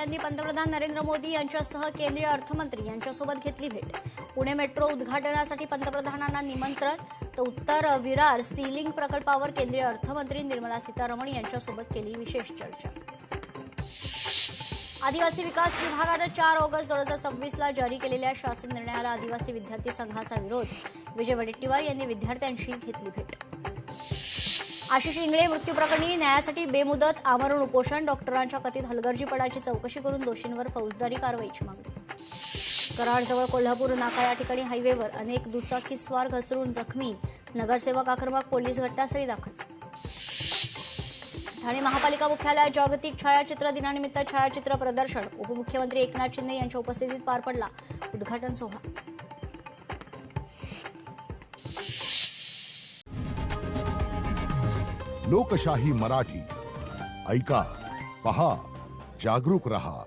यांनी पंतप्रधान नरेंद्र मोदी यांच्यासह केंद्रीय अर्थमंत्री यांच्यासोबत घेतली भेट. पुणे मेट्रो उद्घाटनासाठी पंतप्रधानांना निमंत्रण, तर उत्तर विरार सीलिंग प्रकल्पावर केंद्रीय अर्थमंत्री निर्मला सीतारमण यांच्यासोबत केली विशेष चर्चा. आदिवासी विकास विभागानं 4 ऑगस्ट 2026ला जारी केलेल्या शासन निर्णयाला आदिवासी विद्यार्थी संघाचा विरोध. विजय वडेट्टीवार यांनी विद्यार्थ्यांशी घेतली भेट. आशिष इंगळे मृत्यू प्रकरणी न्यायासाठी बेमुदत आमरण उपोषण. डॉक्टरांच्या कथित हलगर्जीपणाची चौकशी करून दोषींवर फौजदारी कारवाईची मागणी. कराडजवळ कोल्हापूर नाका या ठिकाणी हायवेवर अनेक दुचाकीस्वार घसरून जखमी. नगरसेवक आक्रमक, पोलीस घटनास्थळी दाखल. ठाणे महापालिका मुख्यालयात जागतिक छायाचित्र दिनानिमित्त छायाचित्र प्रदर्शन. उपमुख्यमंत्री एकनाथ शिंदे यांच्या उपस्थितीत पार पडला उद्घाटन सोहळा. लोकशाही मराठी ऐका, पहा, जागरूक रहा.